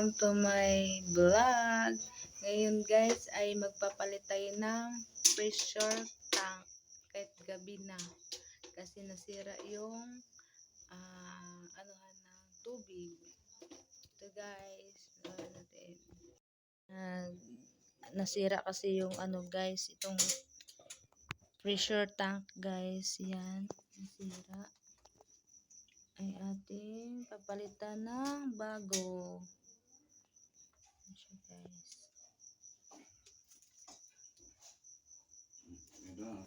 welcome to my vlog. Ngayon guys ay magpapalit tayo ng pressure tank kahit gabi na kasi nasira yung anuhan ng tubig. Ito guys, natin. Nasira kasi yung guys, itong pressure tank guys, yan, nasira. Ay ating papalitan ng bago. Guys.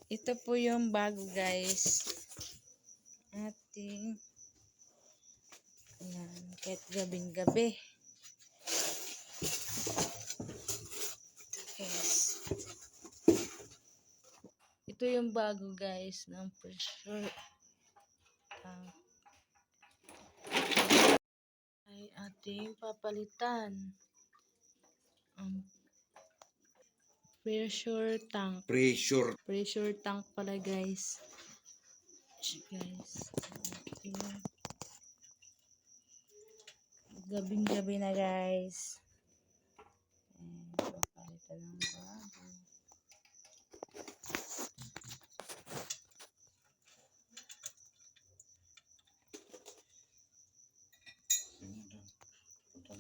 Ito po yung bago guys. Ating ayan, kahit gabing gabi. Guys. Ito yung bago guys ng pressure tank. Ay ating papalitan ang pressure tank. Pressure tank pala guys. Guys. Gabing gabi na guys. Papalitan ng bago.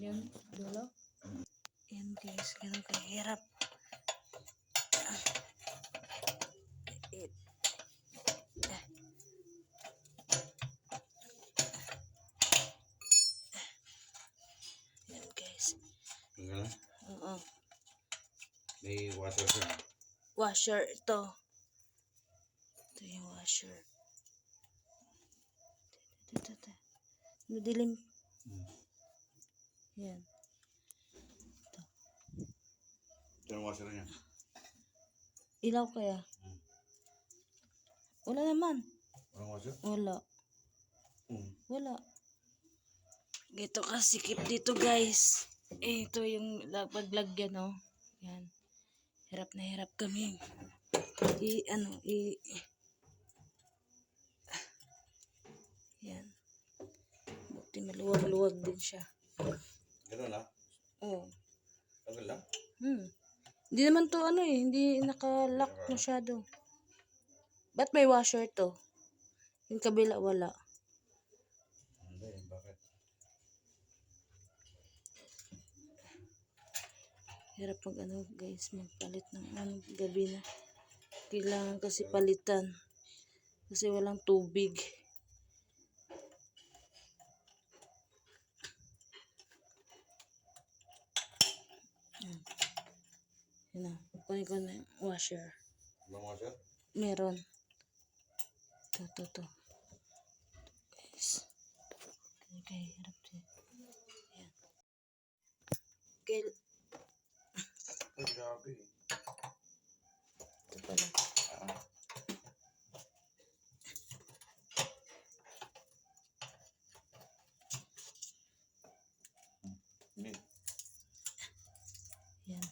Yan, dulo. Yan guys, ganun kahirap. Yan guys. Oo. May washer siya. Washer ito. Ito yung washer. Ito. Madilim. Yan. Ito yung washer niya. Ilaw kaya? Wala naman. Walang washer? Wala. Wala. Ito kasi sikip dito guys. Ito yung paglagyan oh. Yan. Hirap na hirap kami. Yan. Buti maluwag-luwag din siya. Gano'n na? Oo. Tagal lang? Hindi naman to hindi naka-lock masyado. Ba't may washer to? Yung kabila wala. Hindi, bakit? Hirap guys, magpalit ng gabi na. Kailangan kasi palitan. Kasi walang tubig. Yan na, kunin ko na yung washer. Walang washer? Meron. Ito. Guys. Okay, hirap din. Yan. Okay. Ay, grabe. Ito pala. Yan.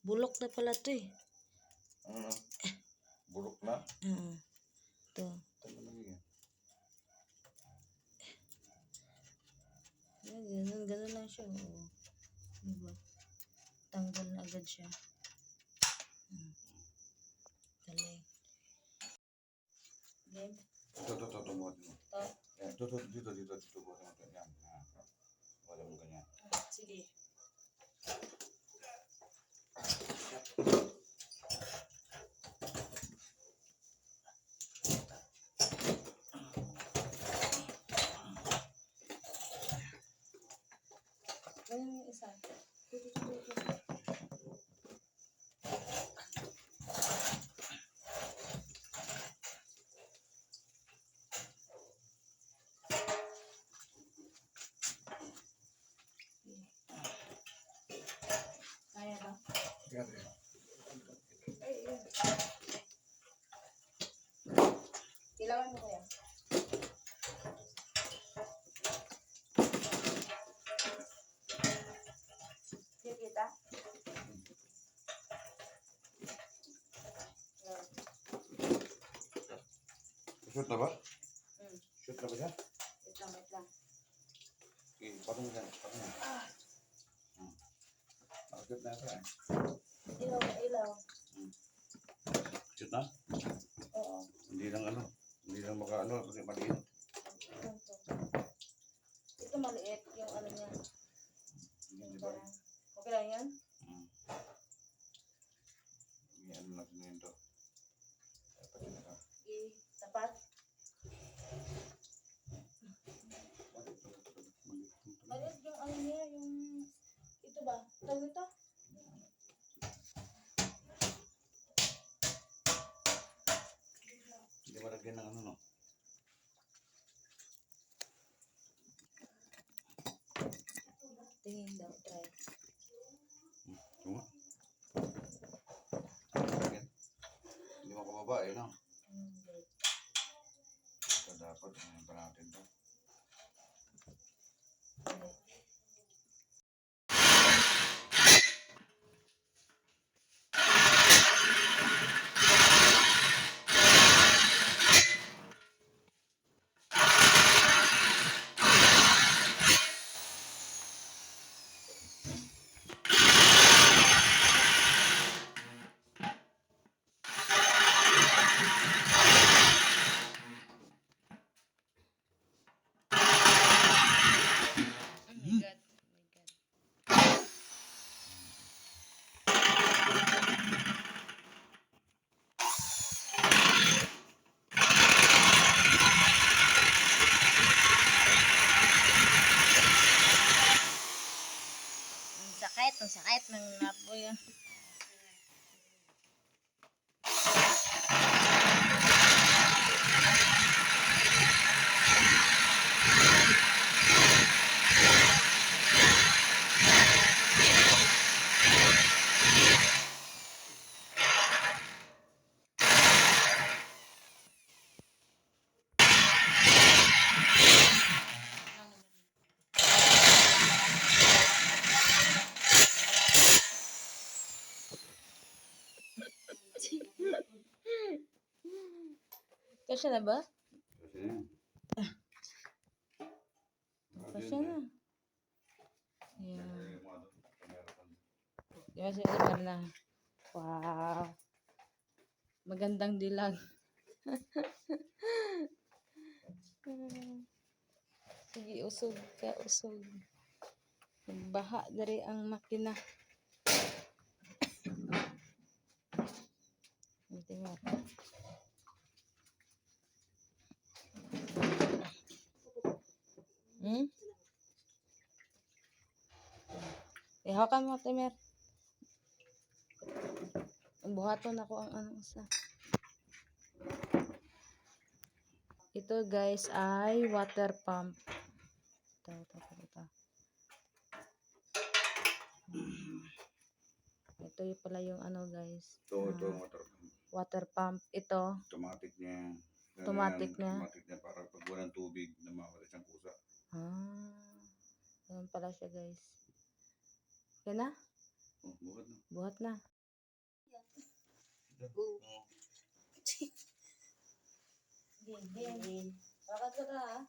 Bulok na pala ito eh. Ano? Bulok na? Ito. Ganun lang siya. Oo. Diba? Tanggal na agad siya. Galing. Game. Ito, buhatin mo. Ito, dito, buhatin mo. Yan. Buhatin mo ganyan. Sige. Ganyan yung isa. Kaya ba? Ilawan mo kaya? Sige kita? Shoot na ba? Shoot na ba siya? Wait lang. Okay. Patong yan. Patong yan. Nakakit na ito eh. Ilaw na ilaw. Shoot na? Oo. Hindi lang ano. Hindi lang maka-ano. Kasi maliit. Ito maliit yung ano niya. Hindi ba? Okay lang yan? Ano natin na yun to. Tapat. Maliit yung ano niya, yung ito ba? Tawag ito? Hindi malagyan ng ano no. Tingin daw, try. Tuma. Hindi mo kababa eh no. Ito dapat. Ano pa natin to. Ang sakit ng laboy. Kasya na ba? Kasya na. Yeah. Kasi ular na. Wow. Magandang dilag. Sige, usog ka, usog. Nagbaha dari ang makina. Tingnan. Hawakan mo, Timer. Buhaton ako ang anong isa. Ito guys ay water pump. Ito. Ito yung pala yung ano guys. Ito Water pump. Ito. automatic niya. Automatic niya. Automatic niya para pag walang tubig na mawala siyang kusa. Ganun pala siya guys. Yan na? Oh, buhat na. Buhat na. Hawakan ko na ha.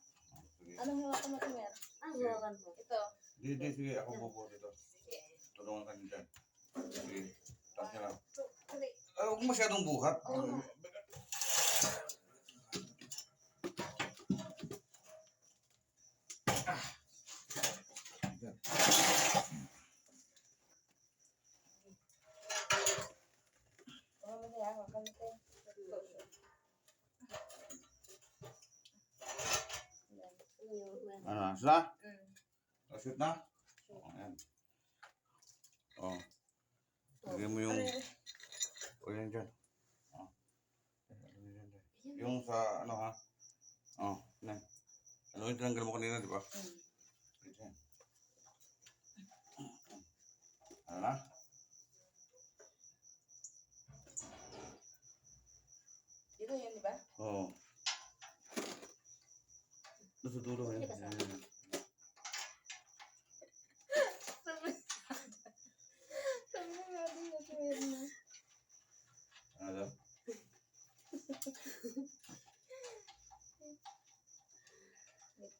Anong hawakan mo, Timer? Hawakan ko. Ito. Sige. Ako bubuhat ito. Tulungan ka niyo dyan. Sige. Taas niya lang. Huwag masyadong buhat. Ano, shoot na? Shoot na? Ayan. Oh. Lagyan mo yung... O yan dyan. Oh. Yung sa ano ha? Oh, yan. Ano yung tinanggal mo kanina, di ba? Yan. Ano na? Dito yun, di ba? Oo. Sa dulo yan. Ano?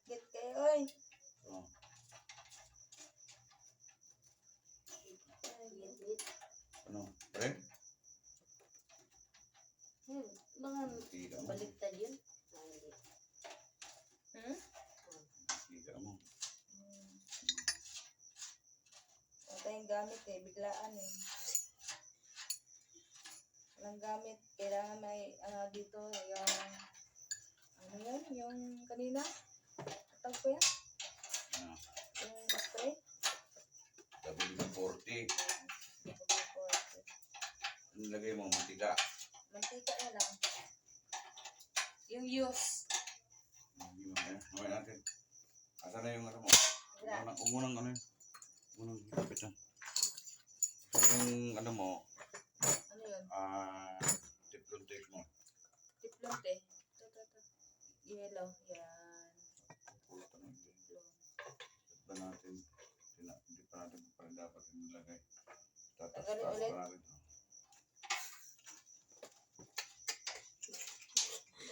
Git kayo, oy. Oh. yung gamit eh, biglaan eh. Walang gamit, kailangan may dito, yung, ano yan, yung kanina, tawag ko yan, Ah, yung spray. WD-40. Ano lagay mo? Mantika. Mantika na lang. Yung use. Hindi mo yan. Mamaya natin. Asa na yung ano mo? Gra. Unang ano yun? Unang higapit yan. So yung ano mo, Ano yun? tiplon tape mo. Tiplon eh. Ito. Yellow. Yan. Pulutan mo ito. Tiplon. Ba natin? Hindi pa natin pa dapat inilagay. Tatas Tanggalin ulit? pa natin.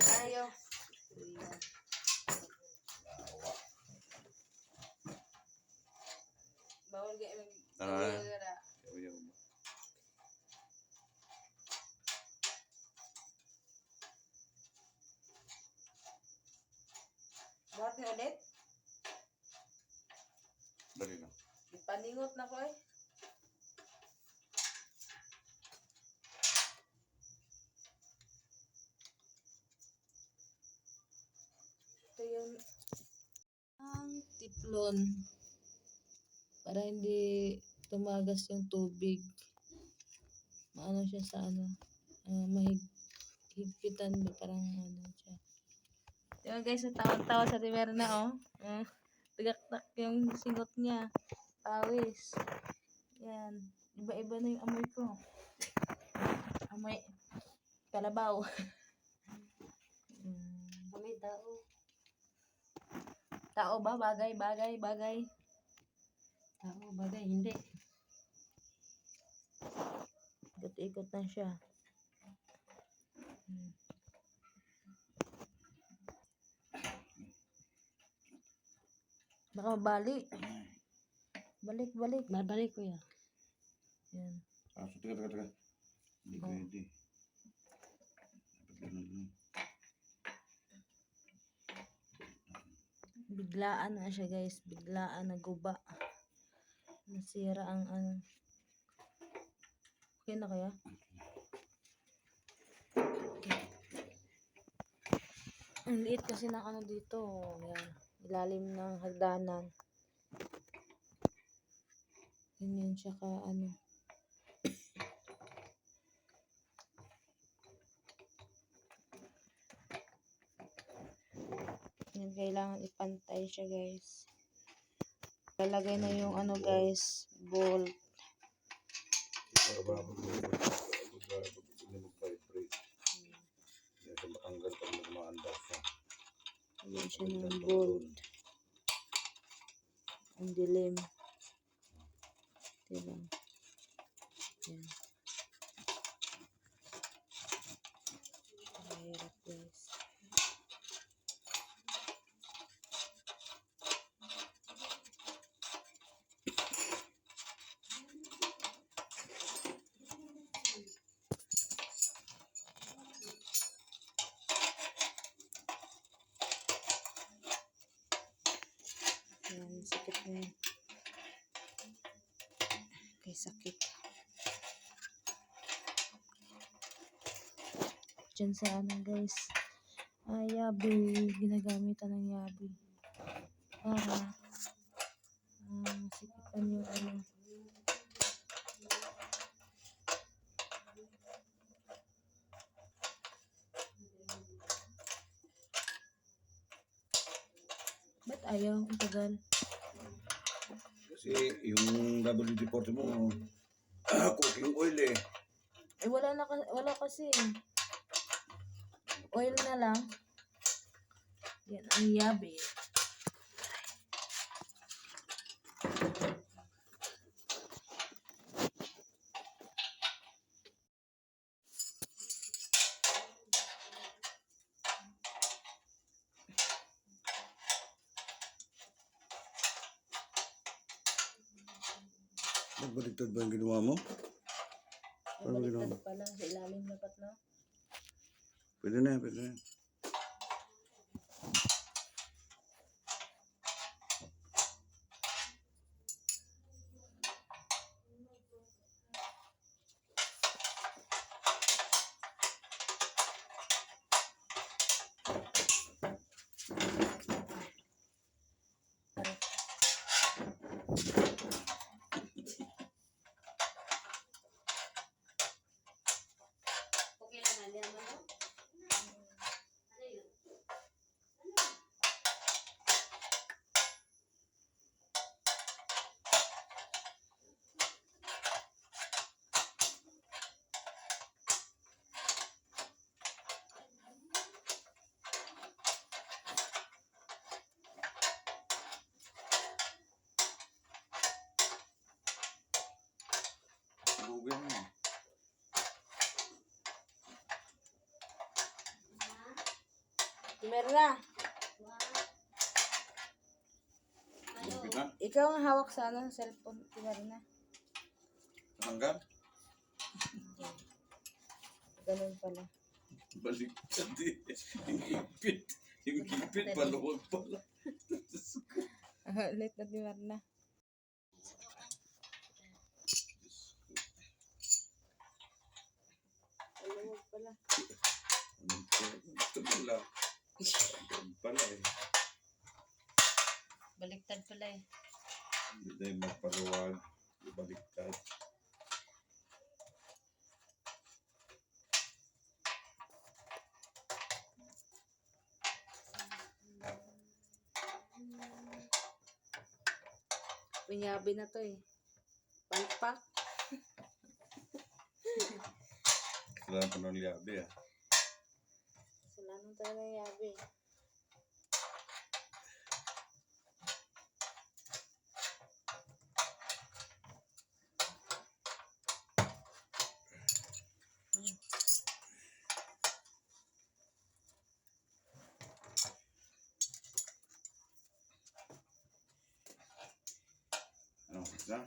Ayaw. Yawa. Bawal ga Ah. gara. Yawa. Buhatin ulit. Dali lang. Ipaningot na ko eh. Ito yung ang tiplon para hindi tumagas yung tubig. Maano siya sa ano, mahigpitan ba parang ano siya. Diba guys, tawa-tawa sa Tiberna oh. Tagaktak yung singot niya. Pawis. Yan. Iba-iba na yung amoy ko. Amoy kalabaw. Kami tao. Tao ba? Bagay. Tao, bagay, hindi. Ikot-ikot na siya. Baka mabali. Balik. Babalik ko yan. Yan. So, teka. Hindi pwede. Dapat ganun lang. Biglaan na siya guys. Biglaan na guba. Nasira ang ano. Okay na kaya? Ang liit kasi ng ano dito. Yan. Ilalim ng hagdanan. Ganyan siya ka ano. Yan, kailangan ipantay siya guys. Lalagay na yung ano guys, bolt. Para ba mag-vibrate? Yan siya matanggal pag nagmaandas siya. Lagyan siya ng bolt. Ang dilim. Diba? Yan. Mahirap guys. Yan, sakit na yan. Okay, sakit. Diyan sa ano guys. Yabi. Ginagamitan ng yabi. Para masikitan yung ano. Ba't ayaw? Ang tagal. Kasi yung WD-40 mo, cooking oil eh. Eh, wala kasi. Oil na lang. Yan ang yabi. Nagbaliktad ba yung ginawa mo? Paano ginawa? Baliktad pala. Sa ilalim dapat na. Pwede na. Bilog yan. Meron na. Malapit na. Ikaw ang hawak sa ano, cellphone. Meron na. Hanggang? Ganun pala. Baliktad eh. Yung ipit. Yung ipit, maluwag pala. Ulit na meron na. Maluwag pala. Ito pala. Ito pala eh. Baliktad pala eh. Hindi tayo magpaluwag. Baliktad. Pinyabi na to eh. Palpak. Kailangan ko ng liabi ah. Salamat talaga yung yabi. Ano, isa?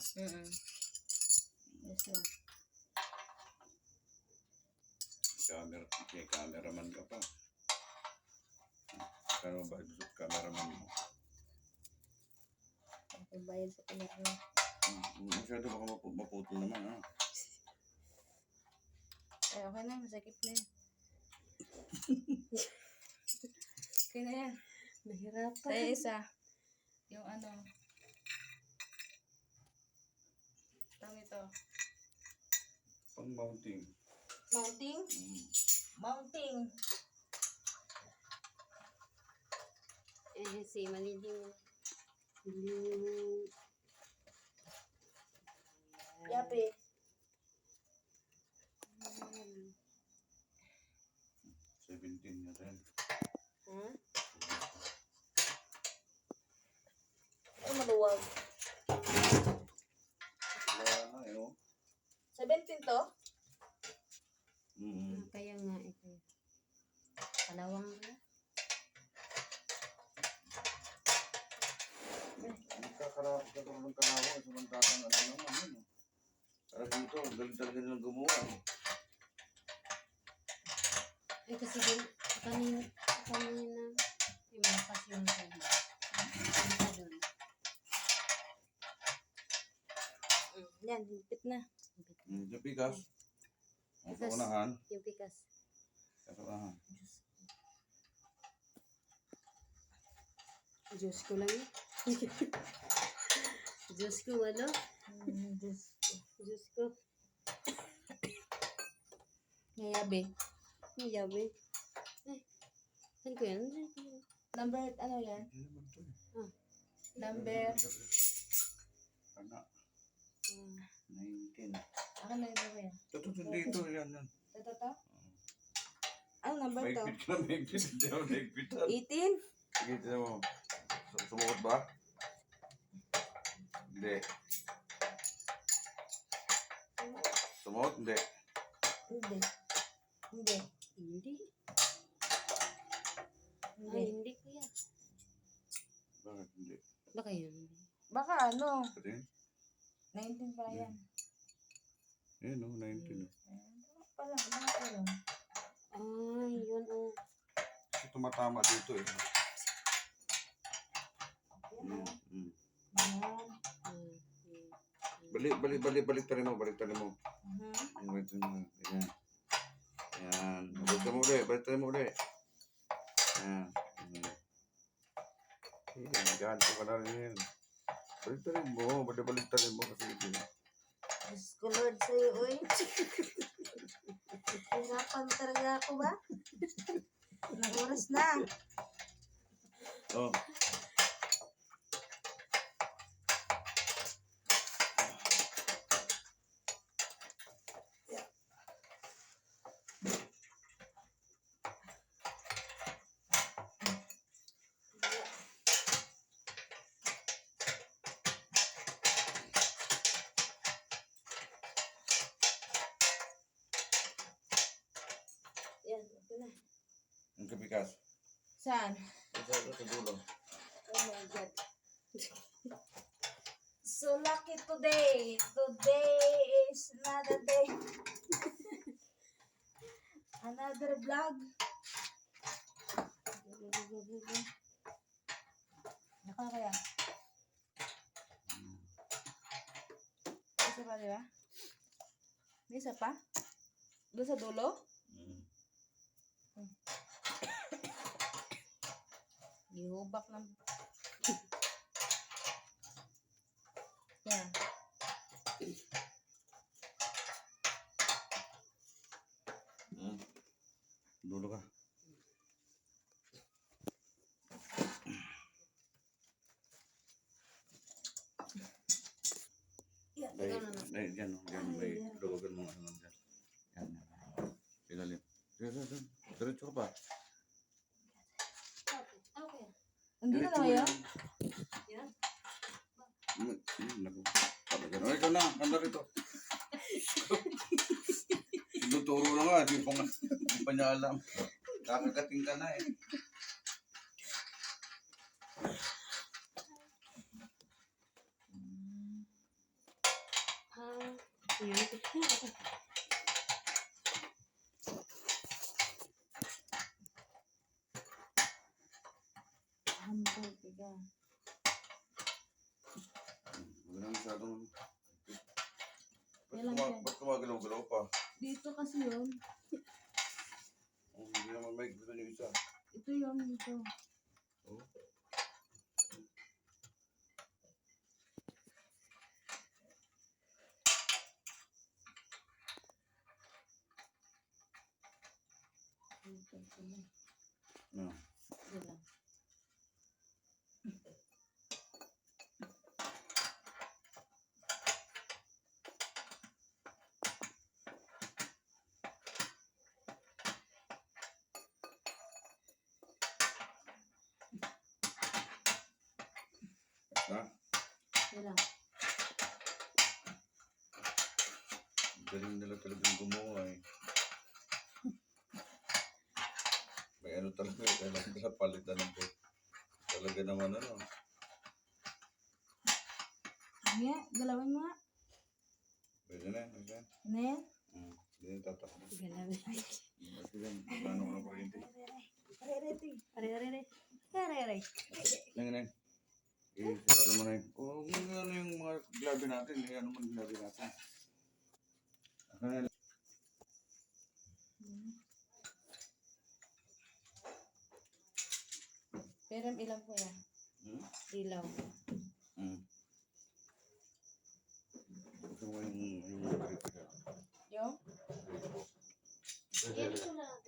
Yes na. Cameraman ka pa. Kano ba gusto cameraman mo? Ang bayad sa pinaka na. Masyado baka maputol naman ah. Ay, okay na. Masakit na yan. Okay na yan. Nahirapan. Tayo isa. Yung ano. Tawag ito. Pang mounting. Mounting? Mounting. Eh, si Maliding. Yapi. Hmm. 17 na rin. Ha? Ay, maluwag. Wala na eh oh. 17 to? Kaya nga ito. Kalawang na. Nagkakarapot ka ng kalawang. Samantakang ano naman yun. Para dito, galing talaga nilang gumawa eh. Eh kasi din, kanina, yung malakas yung sabi. Isa doon. Yan, higpit na. Yung pikas. Ang Pikas. kaunahan. Yung pikas. Sa kaunahan. Diyos ko lang yun. Diyos ko, ano? Diyos ko. Yayabi. Ang yabi. Eh, saan ko yan? Number, ano yan? Hindi naman ito eh. Number, Ano? Ah, 19. ako na yung number yan. Ito, dito. Yan, yan. Ito to? Anong number to? Maigpit ka na, maigpit. Hindi ako naigpitan. 18? Sige, tinan mo. Sumuot ba? Hindi. Sumuot? Hindi. Hindi. Hindi. hindi. Hindi. Ay, hindi ko yan. Bakit hindi? Baka yun. Baka ano, Pati? 19 pa yan. Yan o, 19 o. Pala, mga pala. Ay, yun oh. Kasi tumatama dito eh. Yan. Mm. Balik tayo mo. Mhm. Wait mo. Ayan. Ayan. Balik tayo mo ulit. Ayan. Ayan. Diyan ko ka na rin. Balik tayo mo kasi ito. Diyos ko Lord sa'yo, uy. Hirapan talaga ako ba? Ilang oras na. Oh. Ang kapikas. Saan? Sa dulo. Oh my God. So lucky today. Today is another day. Another vlog. Naka kaya? Isa pa, di ba? May isa pa? Doon sa dulo? Mm. Gihubak ng... Yan. Mm. Dulo ka. Yan. Dahil dyan, no? Dyan, may luwagan mo ano dyan. Yan. Ilalim. Diretso ka pa. Okay. Hindi na Diretso kaya? yan. Yan. Naku. Ay, ikaw na. Anda rito. Tinuturo na nga. Di pa niya alam. Kakagating ka na eh. Yan. Hambog, biga. Huwag na masyadong... Kailan yan? Ba't kumagalaw-galaw pa? Dito kasi yun. Hindi naman may gusto niyo isa. Ito yun, ito. Oh. Ito lang. No. Ito lang. Ha? Ito lang. Galing nila talagang gumawa eh. May ano talaga, kailangan nila palitan ng po. Talaga naman ano. Nga, galawin mo nga. Pwede na, pwede na. Ano yan? Hindi na tatakbo. Galawin. Sige, paano ko ng kuryente? Aray. Nang. Sarado mo na yun. O, ano yung mga glabe natin, ano man glabe natin. Ako na lang. Pero ilan po yan? Ilaw. Gusto mo yung grip ka. Yung? Yan ito na lang.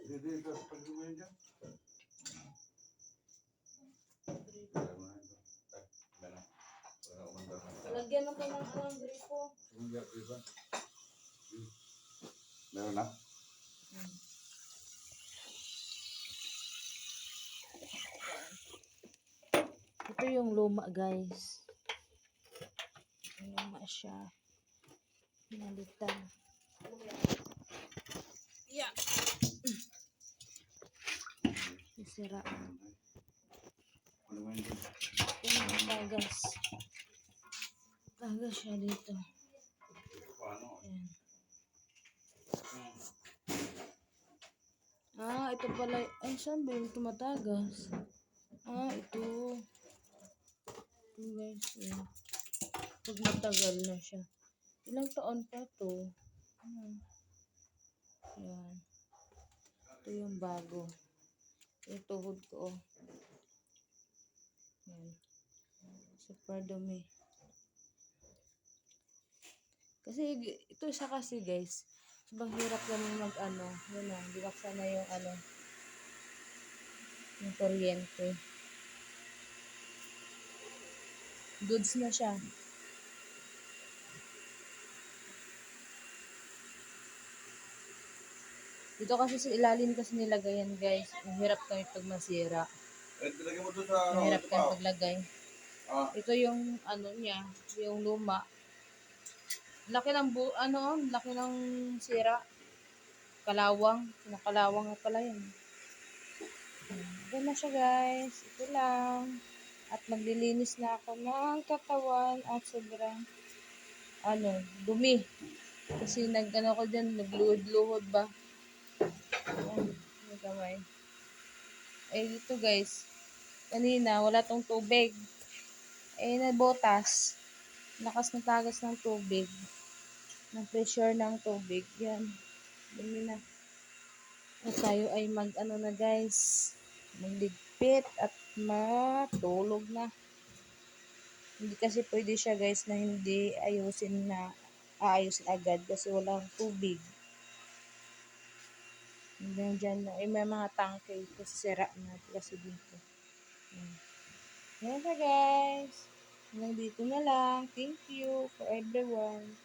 Hindi, pag-grip mo yun dyan. Lagyan mo ko ng anong gripo. Meron na? Ito yung luma, guys. Luma siya. Pinalitan. Yeah. Isira. Ano mo yun dyan? Ito yung tagas. Tagas siya dito. Paano? Ayan. Ah, ito pala. Ay, saan ba yung tumatagas? Ah, ito. Ito, guys. Ayan. Pag matagal na siya. Ilang taon pa to? Ayan. Ayan. Ito yung bago. Yung tuhod ko, oh. Ayan. Super dumi. Kasi ito siya kasi, guys. Sobrang hirap naman mag-ano. Yun na, binaksan na yung ano. Yung kuryente. Goods na siya. Dito kasi sa ilalim kasi nilagay yan, guys. Ang hirap kami pag masira. Eh, tilagay mo doon sa Ang hirap ito kami pa. paglagay. Ito yung ano niya, yung luma. Laki ng laki ng sira. Kalawang. Nakalawang na pala yan. Ito na siya guys. Ito lang. At maglilinis na ako ng katawan at sobrang dumi. Kasi ko dyan, nagluhod-luhod ba? Ayan, yung kamay. Eh, dito guys, kanina, wala tong tubig. Eh, nabotas. Lakas na tagas ng tubig. Ng pressure ng tubig. Yan. Dumi na. At tayo ay na guys. Magligpit at matulog na. Hindi kasi pwede siya guys na hindi aayusin agad kasi walang tubig. Hanggang dyan na. Eh, may mga tangke kasi sira na kasi dito. Yan na guys. Hanggang dito na lang. Thank you for everyone.